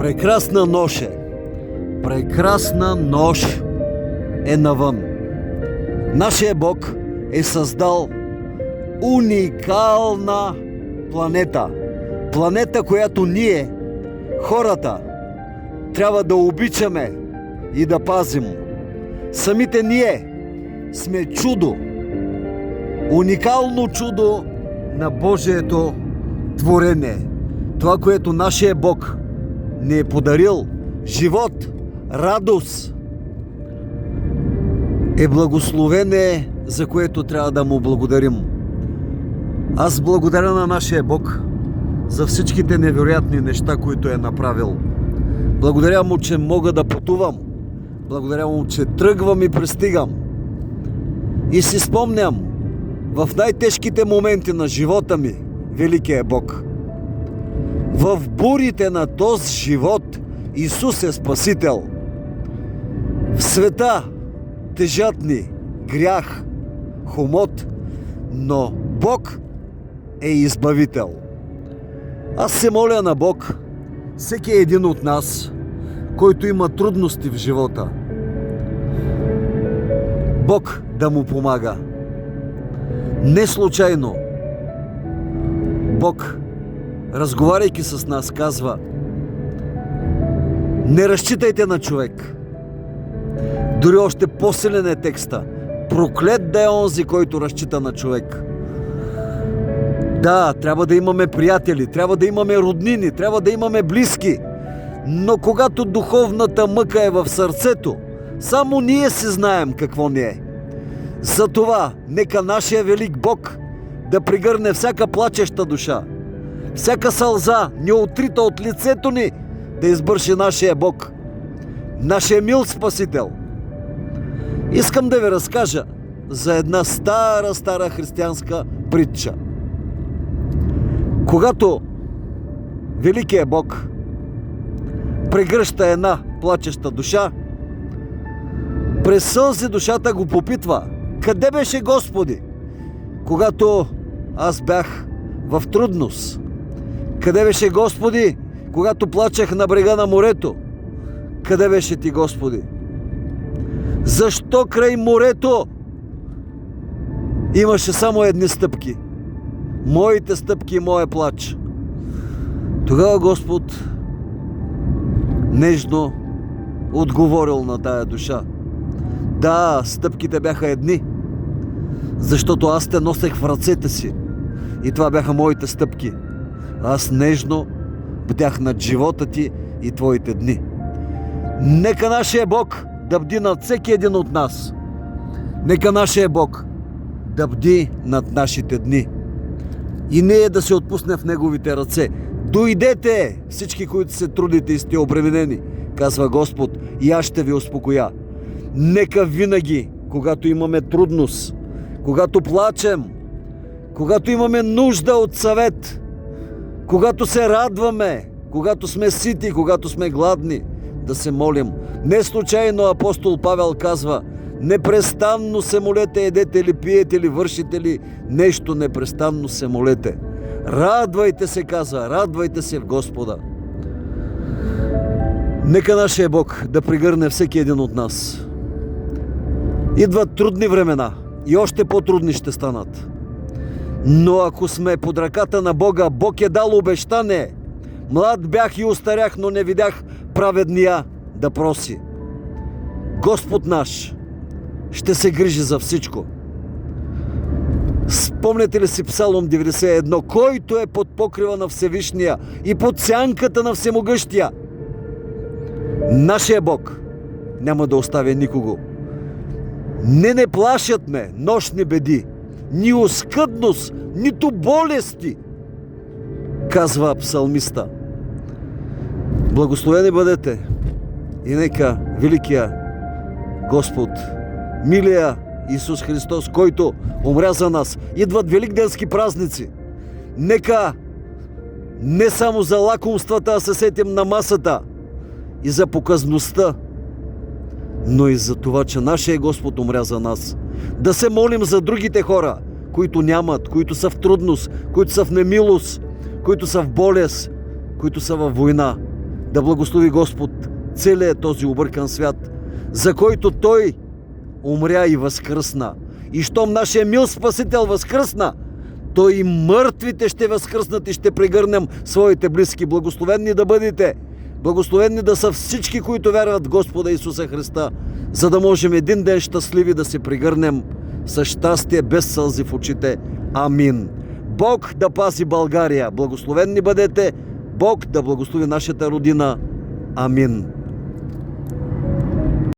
Прекрасна нощ е. Прекрасна нощ е навън. Нашия Бог е създал уникална планета. Планета, която ние, хората, трябва да обичаме и да пазим. Самите ние сме чудо. Уникално чудо на Божието творение. Това, което нашия Бог ни е подарил, живот, радост, е благословение, за което трябва да му благодарим. Аз благодаря на нашия Бог за всичките невероятни неща, които е направил. Благодаря му, че мога да пътувам. Благодаря му, че тръгвам и пристигам. И си спомням, в най-тежките моменти на живота ми, великия Бог. В бурите на този живот Исус е Спасител. В света тежат ни грях, хомот, но Бог е Избавител. Аз се моля на Бог, всеки един от нас, който има трудности в живота, Бог да му помага. Не случайно Бог, разговаряйки с нас, казва: не разчитайте на човек. Дори още по-силен е текста: проклет да е онзи, който разчита на човек. Да, трябва да имаме приятели, трябва да имаме роднини, трябва да имаме близки, но когато духовната мъка е в сърцето, само ние си знаем какво ни е. Затова нека нашия велик Бог да пригърне всяка плачеща душа, всяка сълза неотрита от лицето ни, да избърши нашия Бог, нашия мил Спасител. Искам да ви разкажа за една стара християнска притча. Когато великият Бог прегръща една плачеща душа, през сълзи душата го попитва: къде беше Господи, когато аз бях в трудност? Къде беше Господи, когато плачех на брега на морето? Къде беше ти, Господи? Защо край морето имаше само едни стъпки? Моите стъпки и моя плач. Тогава Господ нежно отговорил на тая душа: да, стъпките бяха едни, защото аз те носех в ръцете си и това бяха моите стъпки. Аз нежно бдях над живота ти и твоите дни. Нека нашия Бог да бди над всеки един от нас. Нека нашия Бог да бди над нашите дни. И ние да се отпуснем в Неговите ръце. Дойдете, всички, които се трудите и сте обременени, казва Господ, и аз ще ви успокоя. Нека винаги, когато имаме трудност, когато плачем, когато имаме нужда от съвет, когато се радваме, когато сме сити, когато сме гладни, да се молим. Не случайно апостол Павел казва: непрестанно се молете, едете ли, пиете ли, вършите ли нещо, непрестанно се молете. Радвайте се, казва, радвайте се в Господа. Нека нашия Бог да пригърне всеки един от нас. Идват трудни времена и още по-трудни ще станат. Но ако сме под ръката на Бога, Бог е дал обещание: млад бях и остарях, но не видях праведния да проси. Господ наш ще се грижи за всичко. Спомняте ли си Псалом 91? Който е под покрива на Всевишния и под сянката на Всемогъщия, нашия Бог няма да оставя никого. Не плашат ме нощни беди, ни оскъдност, нито болести, казва псалмиста. Благословени бъдете и нека великия Господ, милия Исус Христос, който умря за нас, идват великденски празници. Нека не само за лакомствата се сетим на масата и за показността, но и за това, че нашия Господ умря за нас. Да се молим за другите хора, които нямат, които са в трудност, които са в немилост, които са в болест, които са във война. Да благослови Господ целият този объркан свят, за който Той умря и възкръсна. И щом нашия мил Спасител възкръсна, то и мъртвите ще възкръснат и ще прегърнем своите близки. Благословенни да бъдете! Благословенни да са всички, които вярват в Господа Исуса Христа, за да можем един ден щастливи да се прегърнем с щастие, без сълзи в очите. Амин! Бог да пази България! Благословенни бъдете! Бог да благослови нашата родина! Амин!